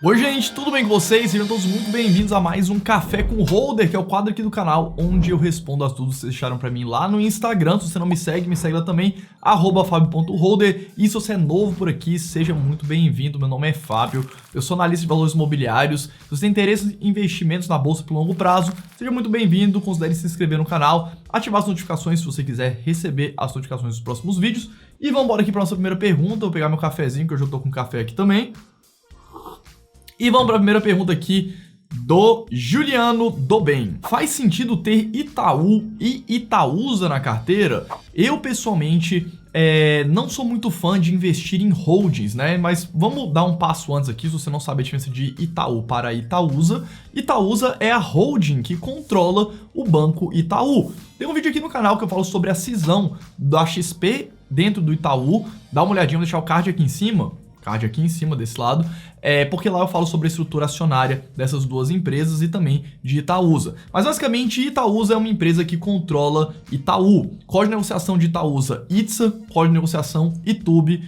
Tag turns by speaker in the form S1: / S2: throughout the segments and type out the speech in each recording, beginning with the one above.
S1: Oi gente, tudo bem com vocês? Sejam todos muito bem-vindos a mais um Café com Holder, que é o quadro aqui do canal onde eu respondo as dúvidas que vocês deixaram pra mim lá no Instagram. Se você não me segue lá também, @fabio.holder. E se você é novo por aqui, seja muito bem-vindo. Meu nome é Fábio, eu sou analista de valores imobiliários. Se você tem interesse em investimentos na bolsa por longo prazo, seja muito bem-vindo. Considere se inscrever no canal, ativar as notificações se você quiser receber as notificações dos próximos vídeos. E vamos embora aqui para nossa primeira pergunta. Vou pegar meu cafezinho, que hoje eu tô com café aqui também. E vamos para a primeira pergunta aqui do Juliano do Bem. Faz sentido ter Itaú e Itaúsa na carteira? Eu, pessoalmente, não sou muito fã de investir em holdings, né? Mas vamos dar um passo antes aqui, se você não sabe a diferença de Itaú para Itaúsa. Itaúsa é a holding que controla o Banco Itaú. Tem um vídeo aqui no canal que eu falo sobre a cisão da XP dentro do Itaú. Dá uma olhadinha, vou deixar o card aqui em cima desse lado, porque lá eu falo sobre a estrutura acionária dessas duas empresas e também de Itaúsa. Mas basicamente Itaúsa é uma empresa que controla Itaú. Código de negociação de Itaúsa, ITSA, código de negociação ITUB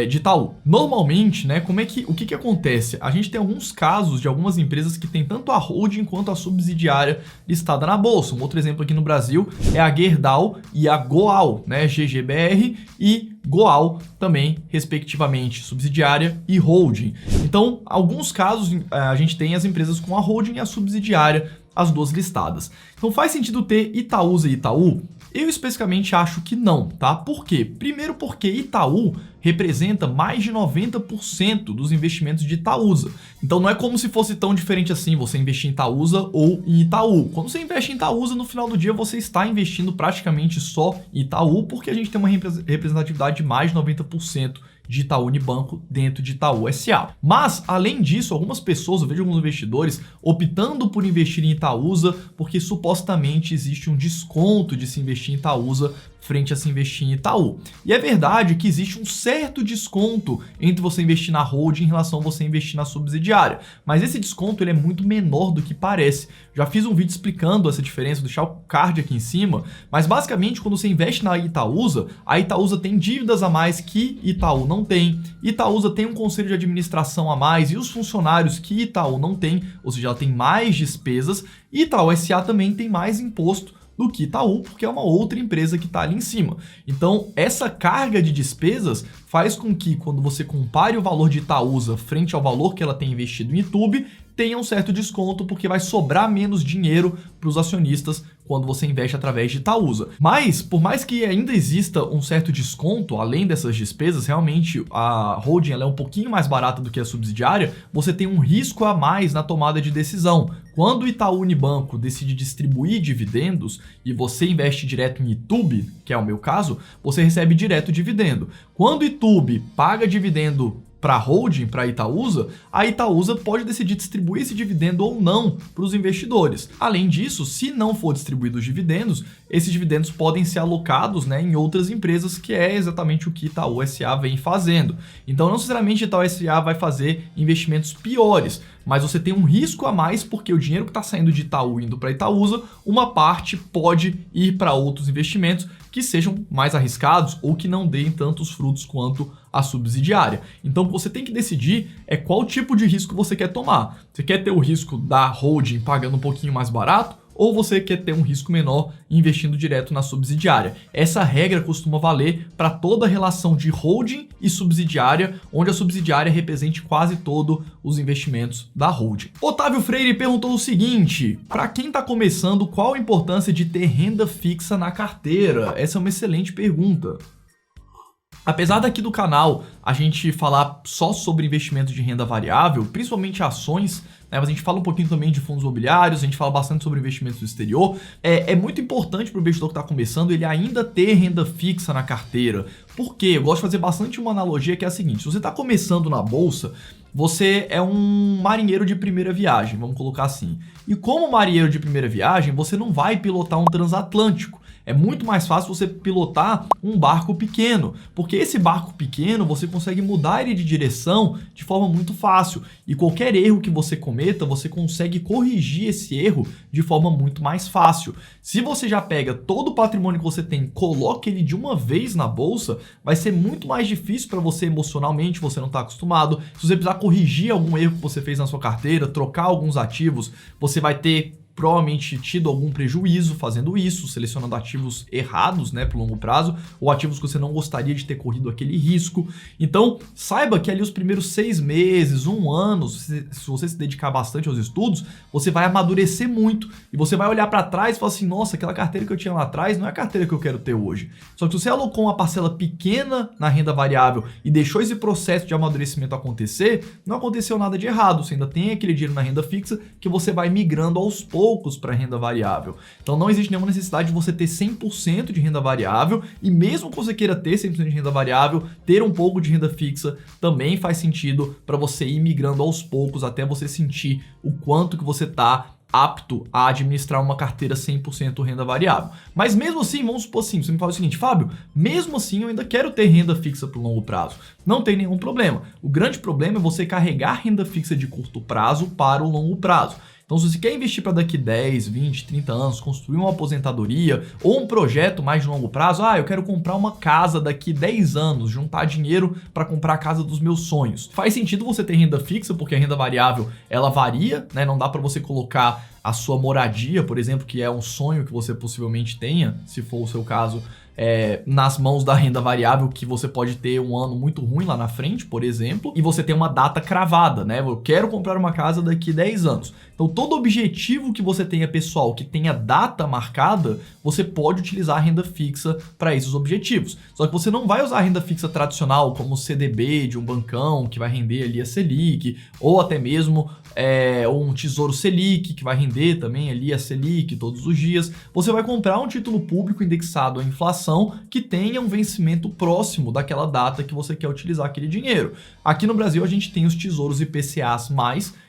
S1: de Itaú. Normalmente, né, o que acontece? A gente tem alguns casos de algumas empresas que tem tanto a holding quanto a subsidiária listada na bolsa. Um outro exemplo aqui no Brasil é a Gerdau e a Goal, né, GGBR e Goal também, respectivamente, subsidiária e holding. Então, alguns casos a gente tem as empresas com a holding e a subsidiária, as duas listadas. Então faz sentido ter Itaúsa e Itaú? Eu especificamente acho que não, tá? Por quê? Primeiro porque Itaú representa mais de 90% dos investimentos de Itaúsa. Então não é como se fosse tão diferente assim você investir em Itaúsa ou em Itaú. Quando você investe em Itaúsa, no final do dia você está investindo praticamente só em Itaú, porque a gente tem uma representatividade de mais de 90% de Itaú Unibanco dentro de Itaú SA. Mas, além disso, algumas pessoas, eu vejo alguns investidores optando por investir em Itaúsa porque supostamente existe um desconto de se investir em Itaúsa frente a se investir em Itaú. E é verdade que existe um certo desconto entre você investir na holding em relação a você investir na subsidiária, mas esse desconto ele é muito menor do que parece. Já fiz um vídeo explicando essa diferença, vou deixar o card aqui em cima, mas basicamente quando você investe na Itaúsa, a Itaúsa tem dívidas a mais que Itaú não tem, Itaúsa tem um conselho de administração a mais e os funcionários que Itaú não tem, ou seja, ela tem mais despesas, e Itaú SA também tem mais imposto do que Itaú, porque é uma outra empresa que está ali em cima. Então, essa carga de despesas faz com que, quando você compare o valor de Itaúsa frente ao valor que ela tem investido em ITUB, tenha um certo desconto, porque vai sobrar menos dinheiro para os acionistas quando você investe através de Itaúsa. Mas, por mais que ainda exista um certo desconto, além dessas despesas, realmente a holding ela é um pouquinho mais barata do que a subsidiária, você tem um risco a mais na tomada de decisão. Quando o Itaú Unibanco decide distribuir dividendos e você investe direto em ITUB, que é o meu caso, você recebe direto dividendo. Quando o ITUB paga dividendo para a holding, para a Itaúsa, pode decidir distribuir esse dividendo ou não para os investidores. Além disso, se não for distribuído os dividendos, esses dividendos podem ser alocados, né, em outras empresas, que é exatamente o que Itaú SA vem fazendo. Então, não necessariamente Itaú SA vai fazer investimentos piores, mas você tem um risco a mais porque o dinheiro que está saindo de Itaú indo para Itaúsa, uma parte pode ir para outros investimentos que sejam mais arriscados ou que não deem tantos frutos quanto a subsidiária. Então, o que você tem que decidir é qual tipo de risco você quer tomar. Você quer ter o risco da holding pagando um pouquinho mais barato? Ou você quer ter um risco menor investindo direto na subsidiária? Essa regra costuma valer para toda a relação de holding e subsidiária, onde a subsidiária represente quase todos os investimentos da holding. Otávio Freire perguntou o seguinte: para quem está começando, qual a importância de ter renda fixa na carteira? Essa é uma excelente pergunta. Apesar daqui do canal a gente falar só sobre investimento de renda variável, principalmente ações, né, mas a gente fala um pouquinho também de fundos imobiliários, a gente fala bastante sobre investimentos no exterior, é muito importante para o investidor que está começando ele ainda ter renda fixa na carteira. Por quê? Eu gosto de fazer bastante uma analogia que é a seguinte: se você está começando na bolsa, você é um marinheiro de primeira viagem, vamos colocar assim. E como marinheiro de primeira viagem, você não vai pilotar um transatlântico. É muito mais fácil você pilotar um barco pequeno, porque esse barco pequeno você consegue mudar ele de direção de forma muito fácil, e qualquer erro que você cometa, você consegue corrigir esse erro de forma muito mais fácil. Se você já pega todo o patrimônio que você tem, coloca ele de uma vez na bolsa, vai ser muito mais difícil para você emocionalmente, você não está acostumado. Se você precisar corrigir algum erro que você fez na sua carteira, trocar alguns ativos, você vai ter provavelmente tido algum prejuízo fazendo isso, selecionando ativos errados, né, pro longo prazo, ou ativos que você não gostaria de ter corrido aquele risco. Então, saiba que ali os primeiros 6 meses, 1 ano, se você se dedicar bastante aos estudos, você vai amadurecer muito e você vai olhar para trás e falar assim, nossa, aquela carteira que eu tinha lá atrás não é a carteira que eu quero ter hoje. Só que se você alocou uma parcela pequena na renda variável e deixou esse processo de amadurecimento acontecer, não aconteceu nada de errado, você ainda tem aquele dinheiro na renda fixa que você vai migrando aos poucos para renda variável. Então não existe nenhuma necessidade de você ter 100% de renda variável, e mesmo que você queira ter 100% de renda variável, ter um pouco de renda fixa também faz sentido para você ir migrando aos poucos até você sentir o quanto que você está apto a administrar uma carteira 100% renda variável. Mas mesmo assim, vamos supor assim, você me fala o seguinte, Fábio, mesmo assim eu ainda quero ter renda fixa para o longo prazo. Não tem nenhum problema. O grande problema é você carregar renda fixa de curto prazo para o longo prazo. Então, se você quer investir para daqui 10, 20, 30 anos, construir uma aposentadoria ou um projeto mais de longo prazo, eu quero comprar uma casa daqui 10 anos, juntar dinheiro para comprar a casa dos meus sonhos. Faz sentido você ter renda fixa, porque a renda variável, ela varia, né? Não dá para você colocar a sua moradia, por exemplo, que é um sonho que você possivelmente tenha, se for o seu caso, nas mãos da renda variável, que você pode ter um ano muito ruim lá na frente, por exemplo, e você tem uma data cravada, né? Eu quero comprar uma casa daqui 10 anos. Então, todo objetivo que você tenha pessoal, que tenha data marcada, você pode utilizar a renda fixa para esses objetivos. Só que você não vai usar a renda fixa tradicional, como o CDB de um bancão, que vai render ali a Selic, ou até mesmo um Tesouro Selic, que vai render também ali a Selic todos os dias. Você vai comprar um título público indexado à inflação que tenha um vencimento próximo daquela data que você quer utilizar aquele dinheiro. Aqui no Brasil a gente tem os tesouros IPCAs+,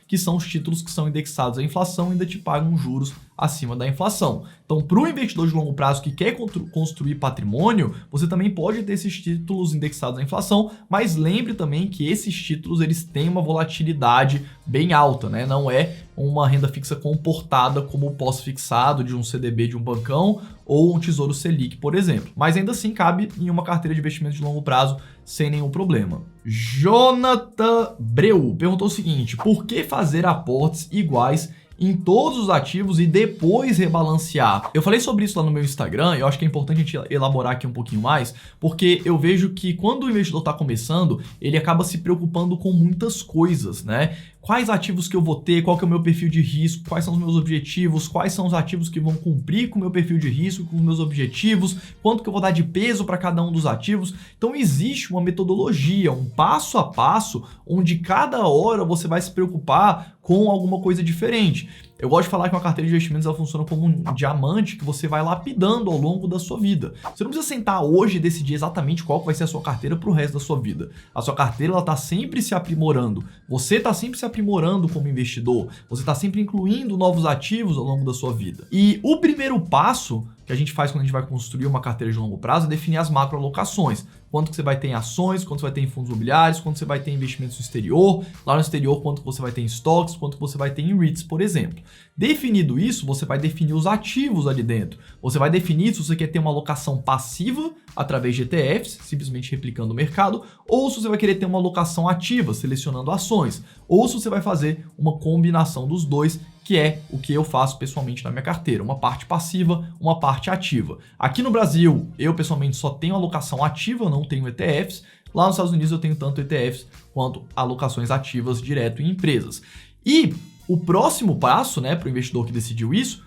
S1: que são os títulos que são indexados à inflação e ainda te pagam juros acima da inflação. Então, para o investidor de longo prazo que quer construir patrimônio, você também pode ter esses títulos indexados à inflação, mas lembre também que esses títulos eles têm uma volatilidade bem alta, né? Não é uma renda fixa comportada como o pós-fixado de um CDB de um bancão ou um Tesouro Selic, por exemplo. Mas ainda assim cabe em uma carteira de investimento de longo prazo sem nenhum problema. Jonathan Breu perguntou o seguinte: por que fazer aportes iguais em todos os ativos e depois rebalancear? Eu falei sobre isso lá no meu Instagram, eu acho que é importante a gente elaborar aqui um pouquinho mais, porque eu vejo que quando o investidor está começando, ele acaba se preocupando com muitas coisas, né? Quais ativos que eu vou ter, qual que é o meu perfil de risco, quais são os meus objetivos, quais são os ativos que vão cumprir com o meu perfil de risco, com os meus objetivos, quanto que eu vou dar de peso para cada um dos ativos. Então existe uma metodologia, um passo a passo, onde cada hora você vai se preocupar com alguma coisa diferente. Eu gosto de falar que uma carteira de investimentos ela funciona como um diamante que você vai lapidando ao longo da sua vida. Você não precisa sentar hoje e decidir exatamente qual vai ser a sua carteira para o resto da sua vida. A sua carteira está sempre se aprimorando. Você está sempre se aprimorando como investidor. Você está sempre incluindo novos ativos ao longo da sua vida. E o primeiro passo que a gente faz quando a gente vai construir uma carteira de longo prazo é definir as macroalocações. Quanto que você vai ter em ações, quanto você vai ter em fundos imobiliários, quanto você vai ter em investimentos no exterior, lá no exterior quanto que você vai ter em estoques, quanto que você vai ter em REITs, por exemplo. Definido isso, você vai definir os ativos ali dentro. Você vai definir se você quer ter uma alocação passiva através de ETFs, simplesmente replicando o mercado, ou se você vai querer ter uma alocação ativa, selecionando ações, ou se você vai fazer uma combinação dos dois, que é o que eu faço pessoalmente na minha carteira, uma parte passiva, uma parte ativa. Aqui no Brasil, eu pessoalmente só tenho alocação ativa, não tenho ETFs. Lá nos Estados Unidos eu tenho tanto ETFs quanto alocações ativas direto em empresas. E o próximo passo, né, para o investidor que decidiu isso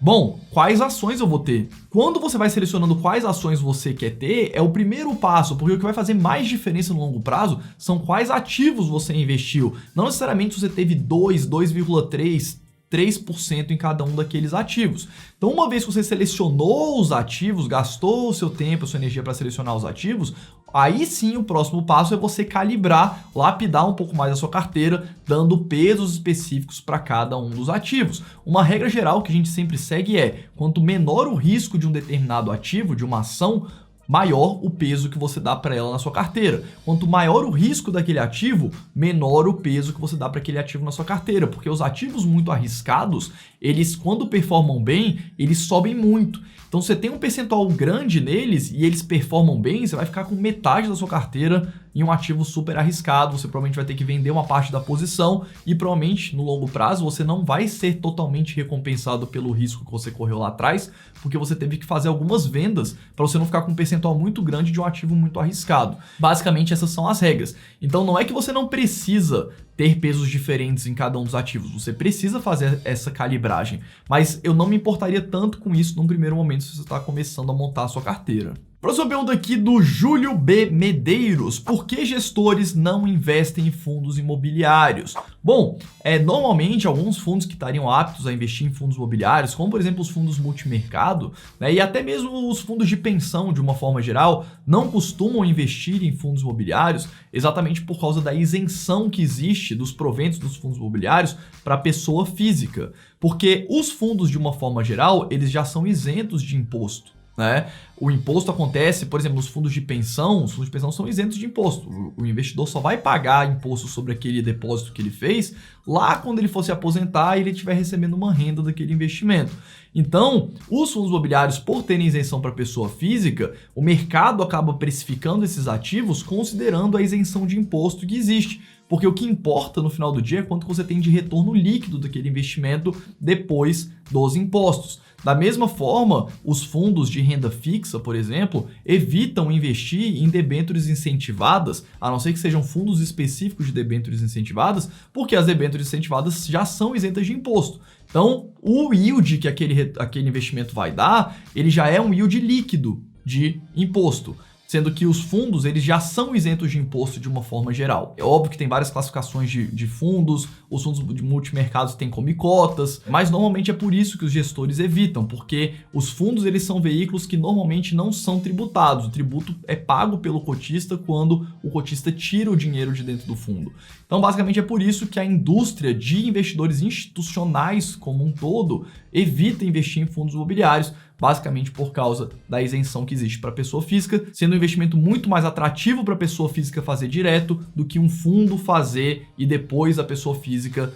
S1: bom, quais ações eu vou ter? Quando você vai selecionando quais ações você quer ter, é o primeiro passo, porque o que vai fazer mais diferença no longo prazo são quais ativos você investiu. Não necessariamente você teve 2,3%, 3% em cada um daqueles ativos. Então, uma vez que você selecionou os ativos, gastou o seu tempo, a sua energia para selecionar os ativos, Aí sim, o próximo passo é você calibrar, lapidar um pouco mais a sua carteira, dando pesos específicos para cada um dos ativos. Uma regra geral que a gente sempre segue é: quanto menor o risco de um determinado ativo, de uma ação, maior o peso que você dá para ela na sua carteira. Quanto maior o risco daquele ativo, menor o peso que você dá para aquele ativo na sua carteira, porque os ativos muito arriscados, eles quando performam bem, eles sobem muito. Então, você tem um percentual grande neles e eles performam bem, você vai ficar com metade da sua carteira em um ativo super arriscado. Você provavelmente vai ter que vender uma parte da posição e provavelmente no longo prazo você não vai ser totalmente recompensado pelo risco que você correu lá atrás, porque você teve que fazer algumas vendas para você não ficar com um percentual muito grande de um ativo muito arriscado. Basicamente, essas são as regras. Então, não é que você não precisa ter pesos diferentes em cada um dos ativos, você precisa fazer essa calibragem, mas eu não me importaria tanto com isso num primeiro momento se você está começando a montar a sua carteira. Próxima pergunta aqui do Júlio B. Medeiros: por que gestores não investem em fundos imobiliários? Bom, normalmente alguns fundos que estariam aptos a investir em fundos imobiliários, como por exemplo os fundos multimercado, né, e até mesmo os fundos de pensão de uma forma geral, não costumam investir em fundos imobiliários exatamente por causa da isenção que existe dos proventos dos fundos imobiliários para a pessoa física. Porque os fundos de uma forma geral, eles já são isentos de imposto. Né? O imposto acontece, por exemplo, nos fundos de pensão. Os fundos de pensão são isentos de imposto. O investidor só vai pagar imposto sobre aquele depósito que ele fez lá quando ele for se aposentar e ele estiver recebendo uma renda daquele investimento. Então, os fundos imobiliários, por terem isenção para pessoa física, o mercado acaba precificando esses ativos considerando a isenção de imposto que existe. Porque o que importa no final do dia é quanto você tem de retorno líquido daquele investimento depois dos impostos. Da mesma forma, os fundos de renda fixa, por exemplo, evitam investir em debêntures incentivadas, a não ser que sejam fundos específicos de debêntures incentivadas, porque as debêntures incentivadas já são isentas de imposto. Então, o yield que aquele investimento vai dar, ele já é um yield líquido de imposto. Sendo que os fundos, eles já são isentos de imposto de uma forma geral. É óbvio que tem várias classificações de fundos, os fundos de multimercados têm como cotas, mas normalmente é por isso que os gestores evitam, porque os fundos, eles são veículos que normalmente não são tributados. O tributo é pago pelo cotista quando o cotista tira o dinheiro de dentro do fundo. Então, basicamente é por isso que a indústria de investidores institucionais como um todo evita investir em fundos imobiliários, basicamente por causa da isenção que existe para a pessoa física, sendo um investimento muito mais atrativo para a pessoa física fazer direto do que um fundo fazer e depois a pessoa física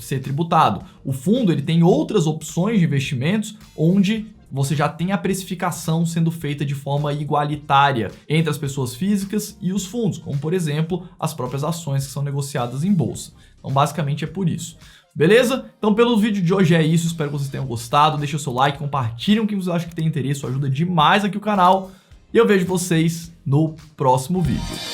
S1: ser tributado. O fundo, ele tem outras opções de investimentos onde você já tem a precificação sendo feita de forma igualitária entre as pessoas físicas e os fundos, como por exemplo as próprias ações que são negociadas em bolsa. Então, basicamente é por isso. Beleza? Então, pelo vídeo de hoje é isso. Espero que vocês tenham gostado. Deixa o seu like, compartilhem o que vocês acham que tem interesse. Isso ajuda demais aqui o canal. E eu vejo vocês no próximo vídeo.